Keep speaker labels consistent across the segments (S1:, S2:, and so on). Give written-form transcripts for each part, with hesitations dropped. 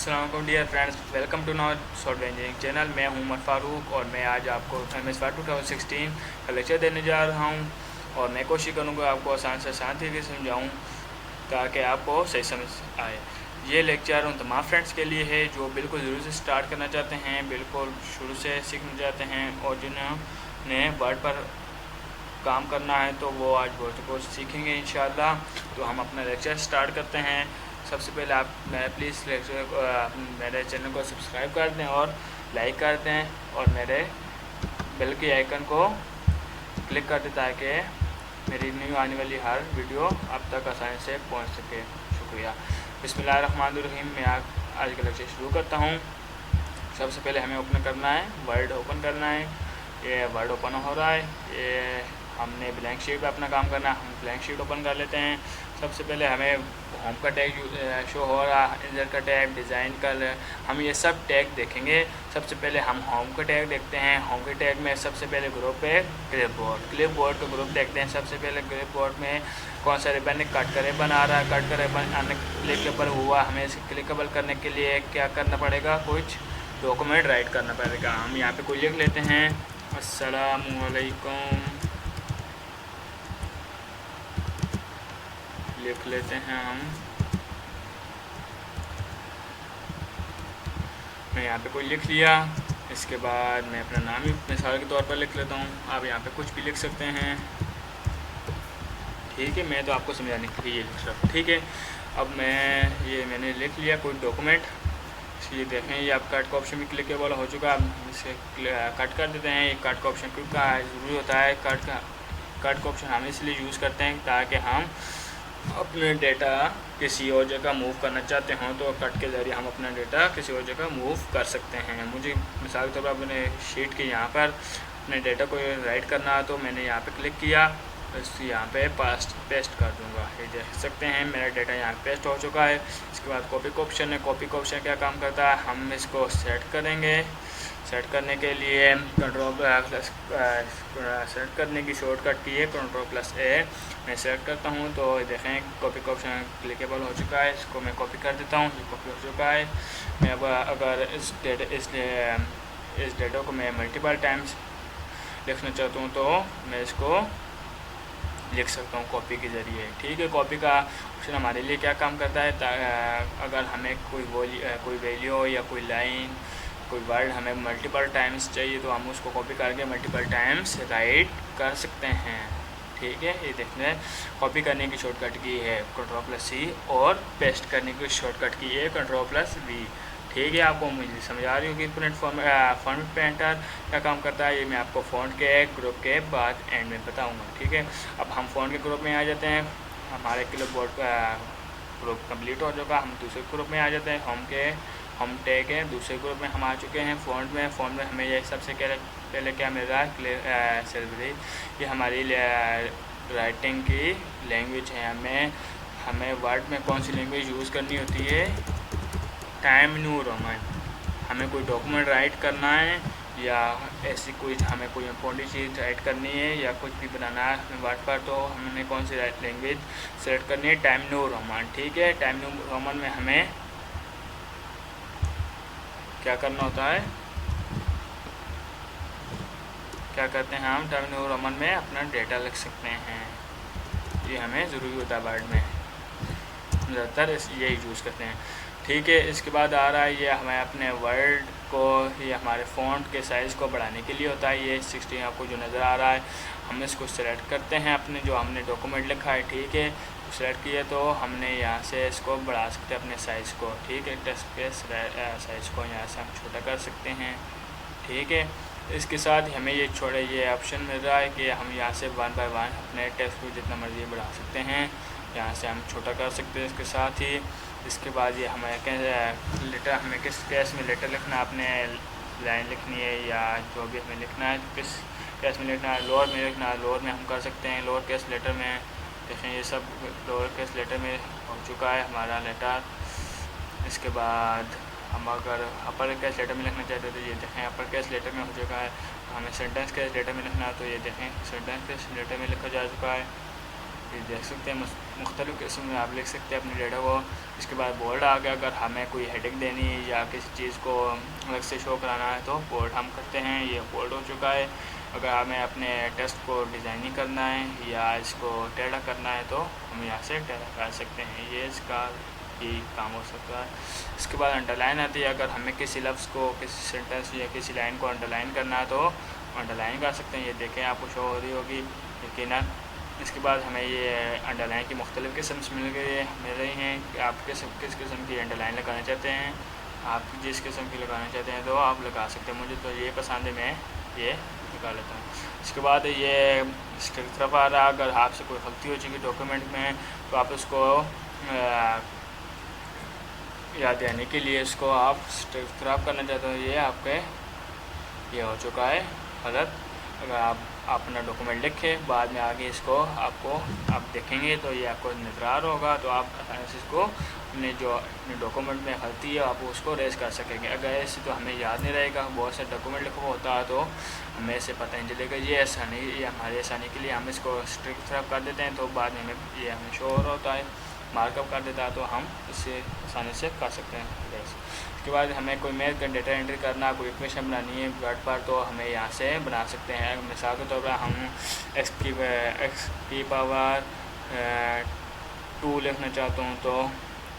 S1: अस्सलाम dear friends, welcome to नॉर software engineering channel. मैं हूं उमर फारूक और मैं आज आपको MS Word 2016 का लेक्चर देने जा रहा हूं और मैं कोशिश करूंगा आपको आसान से आसान तरीके से समझाऊं ताकि आपको सही समझ आए। ये लेक्चर उन तमाम फ्रेंड्स के लिए है जो बिल्कुल ज़रूर से स्टार्ट करना चाहते हैं, बिल्कुल शुरू से सीखना चाहते हैं और जिन्होंने वर्ड पर काम करना है तो वो आज बहुत कुछ सीखेंगे इंशाल्लाह। तो हम अपना लेक्चर स्टार्ट करते हैं। सबसे पहले आप प्लीज़ मेरे चैनल को सब्सक्राइब कर दें और लाइक कर दें और मेरे बेल के आइकन को क्लिक कर दें ताकि मेरी न्यू आने वाली हर वीडियो आप तक आसानी से पहुंच सके। शुक्रिया। बिस्मिल्लाहिर्रहमानिर्रहीम। मैं आज का लेक्चर शुरू करता हूं। सबसे पहले हमें ओपन करना है, वर्ड ओपन करना है। ये वर्ड ओपन हो रहा है। ये हमने ब्लैंक शीट पे अपना काम करना है। हम ब्लैंक शीट ओपन कर लेते हैं। सबसे पहले हमें होम का टैग शो हो रहा है, इंजर का टैग, डिज़ाइन का, हम ये सब टैग देखेंगे। सबसे पहले हम होम का टैग देखते हैं। होम के टैग में सबसे पहले ग्रुप है क्लिपबोर्ड का ग्रुप देखते हैं। सबसे पहले क्लिपबोर्ड में कौन सा रिबन कट का रिबन आ रहा है। कट का रिबन क्लिकेबल हुआ, हमें इसे क्लिकेबल करने के लिए क्या करना पड़ेगा, कुछ डॉक्यूमेंट राइट करना पड़ेगा। हम यहाँ पे कोई लिख लेते हैं, अस्सलामुअलैकुम लिख लेते हैं हम। मैं यहाँ पे कोई लिख लिया। इसके बाद मैं अपना नाम ही मिसाल के तौर पर लिख लेता हूँ। आप यहाँ पे कुछ भी लिख सकते हैं, ठीक है। मैं तो आपको समझाने के लिए ये लिख रहा हूँ, ठीक है। अब मैंने लिख लिया कोई डॉक्यूमेंट। ये देखें, ये आप कट का ऑप्शन भी क्लिकेबल हो चुका है। अब इसे कट कर देते हैं। ये कट का ऑप्शन क्यों का ज़रूरी होता है, कट का ऑप्शन हम इसलिए यूज़ करते हैं ताकि हम अपने डेटा किसी और जगह मूव करना चाहते हों तो कट के ज़रिए हम अपना डेटा किसी और जगह मूव कर सकते हैं। मुझे मिसाल के तौर पर अपने शीट के यहाँ पर अपने डेटा को राइट करना है तो मैंने यहाँ पे क्लिक किया, बस यहाँ पे पेस्ट कर दूँगा। ये देख सकते हैं मेरा डेटा यहाँ पेस्ट हो चुका है। इसके बाद कॉपी का ऑप्शन है। कॉपी का ऑप्शन क्या काम करता है, हम इसको सेट करेंगे। सेट करने के लिए सेट करने की शॉर्टकट की है Ctrl+A। मैं सेलेक्ट करता हूँ तो देखें कॉपी का ऑप्शन क्लिकेबल हो चुका है। इसको मैं कॉपी कर देता हूँ। ये कॉपी हो चुका है। मैं अब अगर इस डेटा को मैं मल्टीपल टाइम्स लिखना चाहता हूँ तो मैं इसको लिख सकता हूँ कॉपी के ज़रिए, ठीक है। कॉपी का ऑप्शन हमारे लिए क्या काम करता है, अगर हमें कोई वैल्यू या कोई लाइन, कोई वर्ड हमें मल्टीपल टाइम्स चाहिए तो हम उसको कॉपी करके मल्टीपल टाइम्स राइट कर सकते हैं, ठीक है। ये देखने कॉपी करने की शॉर्टकट की है Ctrl+C और पेस्ट करने की शॉर्टकट की है Ctrl+V, ठीक है। आपको मुझे समझ आ रही होगी। प्रिंट फॉन्ट पेंटर क्या काम करता है, ये मैं आपको फ़ॉन्ट के ग्रुप के बाद एंड में बताऊंगा, ठीक है। अब हम फ़ॉन्ट के ग्रुप में आ जाते हैं। हमारे क्लिपबोर्ड ग्रुप कंप्लीट हो चुका। हम दूसरे ग्रुप में आ जाते हैं। होम टैग है, दूसरे ग्रुप में हम आ चुके हैं। फ़ॉन्ट में हमें ये सबसे पहले क्या मिल रहा है, सेल्फरी। ये हमारी राइटिंग की लैंग्वेज है। हमें वर्ड में कौन सी लैंग्वेज यूज़ करनी होती है, टाइम न्यू रोमन। हमें कोई डॉक्यूमेंट राइट करना है या ऐसी हमें कोई इम्पोर्टेंट चीज़ राइट करनी है या कुछ भी बनाना है हमें वर्ड पर, तो हमने कौन सी लैंग्वेज सेलेक्ट करनी है, टाइम न्यू रोमन, ठीक है। टाइम न्यू रोमन में हमें क्या करना होता है, क्या करते हैं हम टाइम न्यू रोमन में अपना डेटा लिख सकते हैं। ये हमें ज़रूरी होता है वर्ड में, ज़्यादातर यही यूज़ करते हैं, ठीक है। इसके बाद आ रहा है ये हमें अपने वर्ड को, ये हमारे फ़ॉन्ट के साइज़ को बढ़ाने के लिए होता है। ये 16 आपको जो नज़र आ रहा है, हम इसको सेलेक्ट करते हैं अपने जो हमने डॉक्यूमेंट लिखा है, ठीक है। सेलेक्ट किया तो हमने यहाँ से इसको बढ़ा सकते हैं अपने साइज़ को, ठीक है। टेक्स्ट के साइज़ को यहाँ से हम छोटा कर सकते हैं, ठीक है। इसके साथ हमें ये ऑप्शन मिल रहा है कि हम यहाँ से 1 बाय 1 अपने टेक्स्ट को जितना मर्जी बढ़ा सकते हैं, यहाँ से हम छोटा कर सकते हैं। इसके साथ ही इसके बाद ये हमें लेटर, हमें किस केस में लेटर लिखना, आपने लाइन लिखनी है या जो भी हमें लिखना है, किस केस में लिखना है, लोअर में लिखना है, लोअर में हम कर सकते हैं। लोअर केस लेटर में देखें, ये सब लोअर केस लेटर में हो चुका है हमारा लेटर। इसके बाद हम अगर अपर केस लेटर में लिखना चाहते हैं तो ये देखें अपर केस लेटर में हो चुका है। हमें सेंटेंस केस लेटर में लिखना है तो ये देखें सेंटेंस केस लेटर में लिखा जा चुका है, ये देख सकते हैं। मुख्तलिफ़ किस्म में आप लिख सकते हैं अपने डेटा को। इसके बाद बोल्ड आ गया, अगर हमें कोई हेडिंग देनी है या किसी चीज़ को अलग से शो कराना है तो बोल्ड हम करते हैं, ये बोल्ड हो चुका है। अगर हमें अपने टेक्स्ट को डिज़ाइनिंग करना है या इसको टेढ़ा करना है तो हम यहाँ से टेढ़ा कर सकते हैं, ये इसका ही काम हो सकता है। इसके बाद अंडरलाइन आती है, अगर हमें किसी लफ्ज़ को, किसी सेंटेंस या किसी लाइन को अंडरलाइन करना है तो अंडरलाइन कर सकते हैं। ये देखें आपको शो हो रही होगी यकीनन। इसके बाद हमें ये अंडरलाइन की मुख्तलिफ़ किस्म मिल रही हैं कि आप किस किस्म की अंडरलाइन लगाना चाहते हैं। आप जिस किस्म की लगाना चाहते हैं तो आप लगा सकते हैं। मुझे तो ये पसंद है, मैं ये लगा लेता हूँ। इसके बाद ये इसकी तरफ आ रहा, अगर आपसे कोई गलती हो चुकी डॉक्यूमेंट में तो आप उसको याद देने के लिए इसको आप ख़राब करना चाहते हो, ये आपके ये हो चुका है गलत। अगर आप अपना डॉक्यूमेंट लिखें बाद में आगे इसको आप देखेंगे तो ये आपको नज़र होगा, तो आप आसानी से इसको अपने जो अपने डॉक्यूमेंट में गलती है आप उसको रेज कर सकेंगे। अगर ऐसे तो हमें याद नहीं रहेगा, बहुत से डॉक्यूमेंट लिखा होता है तो हमें इसे पता नहीं चलेगा। ये आसानी, ये हमारी आसानी के लिए हम इसको स्ट्रिक तरफ कर देते हैं तो बाद में हमें ये हमें शो हो रहा होता है, मार्कअप कर देता है तो हम इसे आसानी से कर सकते हैं। इसके बाद हमें कोई मेल का डेटा एंट्री करना, कोई इक्वेशन बनानी है वर्ड पर तो हमें यहाँ से बना सकते हैं। मिसाल के तौर पर हम एक्स की पावर 2 लिखना चाहता हूँ तो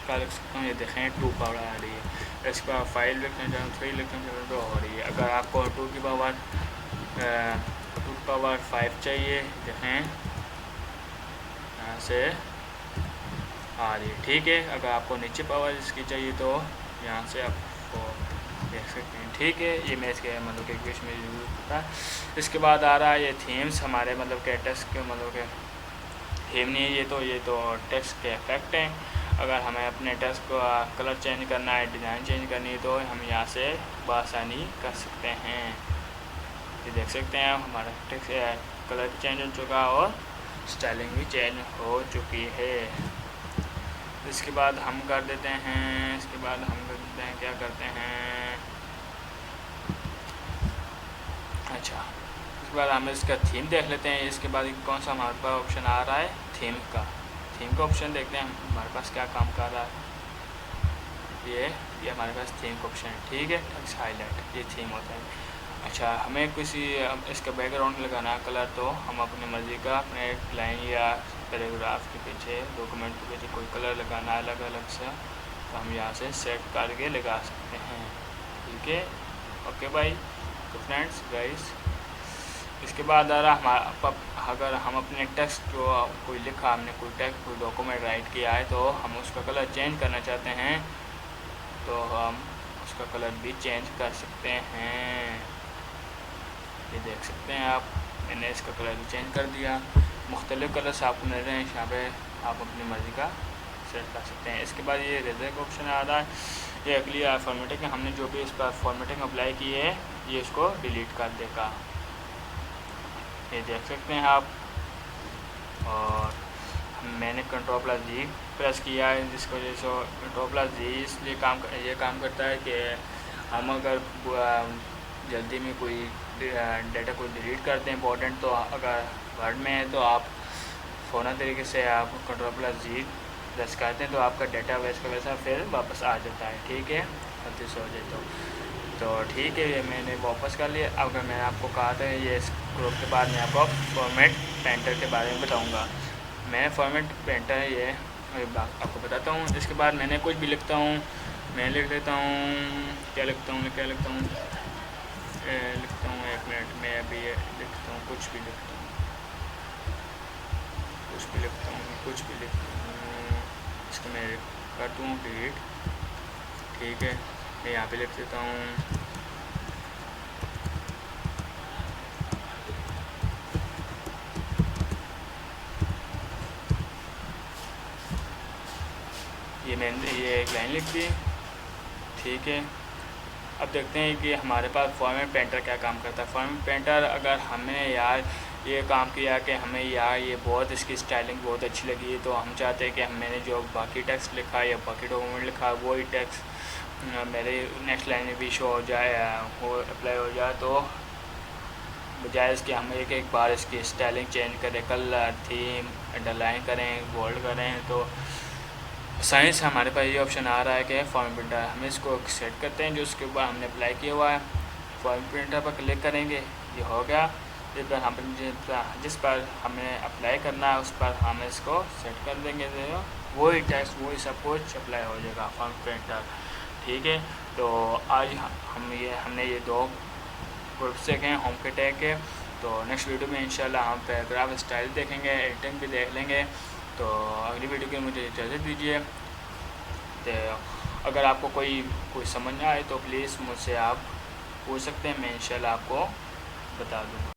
S1: क्या लिख सकता हूँ, ये देखें 2 पावर आ रही है। इसके बाद 5 लिखना चाहूँ, 3 लिखना चाहूँ तो हो रही है। अगर आपको 2 की पावर 5 चाहिए, देखें यहाँ से आ रही है, ठीक है। अगर आपको नीचे पावर इसकी चाहिए तो यहाँ से आपको देख सकते हैं, ठीक है। ये मैं इसके मतलब के इक्वेशन में यूज़ होता है। इसके बाद आ रहा है ये थीम्स, हमारे मतलब के टेक्स्ट के मतलब के थीम नहीं है, ये तो टेक्स्ट के इफेक्ट हैं। अगर हमें अपने टेक्स्ट को कलर चेंज करना है, डिज़ाइन चेंज करनी है तो हम यहाँ से बआसानी कर सकते हैं। ये देख सकते हैं हमारा टेक्स्ट कलर चेंज हो चुका और स्टाइलिंग भी चेंज हो चुकी है। इसके बाद हम कर देते हैं, क्या करते हैं, अच्छा इसके बाद हम इसका थीम देख लेते हैं। इसके बाद कौन सा हमारे पास ऑप्शन आ रहा है, थीम का ऑप्शन देखते हैं हमारे पास क्या काम कर रहा है। ये हमारे पास थीम का ऑप्शन है, ठीक है। टेक्स्ट हाईलाइट ये थीम होता है। अच्छा, हमें किसी इसका बैकग्राउंड लगाना है कलर तो हम अपनी मर्ज़ी का अपने लाइन या पैराग्राफ के पीछे, डॉक्यूमेंट के पीछे कोई कलर लगाना है अलग अलग से तो हम यहाँ से सेट करके लगा सकते हैं, ठीक है। ओके भाई, तो फ्रेंड्स गाइस, इसके बाद आ रहा अगर हम अपने टेक्स्ट जो कोई लिखा, हमने कोई डॉक्यूमेंट राइट किया है तो हम उसका कलर चेंज करना चाहते हैं तो हम उसका कलर भी चेंज कर सकते हैं। ये देख सकते हैं आप, मैंने इसका कलर भी चेंज कर दिया। मुख्तलिफ़ कलर्स आपको मिल रहे हैं यहाँ पे, आप अपनी मर्ज़ी का सेट कर सकते हैं। इसके बाद ये रेजर का ऑप्शन आ रहा है, ये अगली फॉर्मेटिंग, हमने जो भी इस पर फॉर्मेटिंग अप्लाई की है ये इसको डिलीट कर देगा, ये देख सकते हैं आप। और मैंने Ctrl+G प्रेस किया है, जिसकी वजह से Ctrl+G इसलिए ये काम करता है कि हम अगर जल्दी में कोई डेटा को डिलीट करते हैं इंपॉर्टेंट, तो अगर वर्ड में है तो आप फ़ौरन तरीके से आप Ctrl+G प्रेस करते हैं तो आपका डेटा वैसा का वैसा फिर वापस आ जाता है, ठीक है। गलती से हो जाए तो ठीक है, ये मैंने वापस कर लिया। अगर मैंने आपको कहा था ये इस ग्रुप के बाद मैं आपको फॉर्मेट पेंटर के बारे में बताऊंगा। मैं फॉर्मेट पेंटर ये आपको बताता हूँ। इसके बाद मैंने कुछ भी लिखता हूँ, मैं लिख देता हूँ, क्या लिखता हूँ लिखता हूँ 1 मिनट में, अभी ये लिखता हूँ, कुछ भी लिखता हूँ इसको मैं कर दूँ डिलीट, ठीक है। मैं यहाँ पे लिख देता हूँ मैंने ये एक लाइन लिख दी, ठीक है। अब देखते हैं कि हमारे पास फॉर्मेट पेंटर क्या काम करता है। फॉर्मेट पेंटर अगर हमें यार ये काम किया कि हमें यार ये बहुत इसकी स्टाइलिंग बहुत अच्छी लगी है तो हम चाहते हैं कि मैंने जो बाकी टेक्स्ट लिखा है या बाकी डॉक्यूमेंट लिखा है वही टेक्स्ट मेरे नेक्स्ट लाइन में भी शो हो जाए, वो अप्लाई हो जाए, तो बजाय इसके हम एक एक बार इसकी स्टाइलिंग चेंज करें, कलर, थीम, अंडरलाइन करें, बोल्ड करें। तो साइंस हमारे पास ये ऑप्शन आ रहा है कि फॉर्म प्रिंटर, हम इसको सेट करते हैं जो उसके ऊपर हमने अप्लाई किया हुआ है। फॉर्म प्रिंटर पर क्लिक करेंगे, ये हो गया। इस पर हम जिस पर हमें अप्लाई करना है उस पर हम इसको सेट कर देंगे, तो वही टेक्स्ट वही सब कुछ अप्लाई हो जाएगा फॉर्म प्रिंटर। ठीक है, तो आज हमने ये 2 ग्रुप्स देखे हैं होम के टैग के। तो नेक्स्ट वीडियो में इंशाल्लाह हम पैराग्राफ स्टाइल देखेंगे, एडिटिंग भी देख लेंगे। तो अगली वीडियो के मुझे इजाज़त दीजिए। तो अगर आपको कोई समझ ना आए तो प्लीज़ मुझसे आप पूछ सकते हैं, मैं इंशाल्लाह आपको बता दूँगा।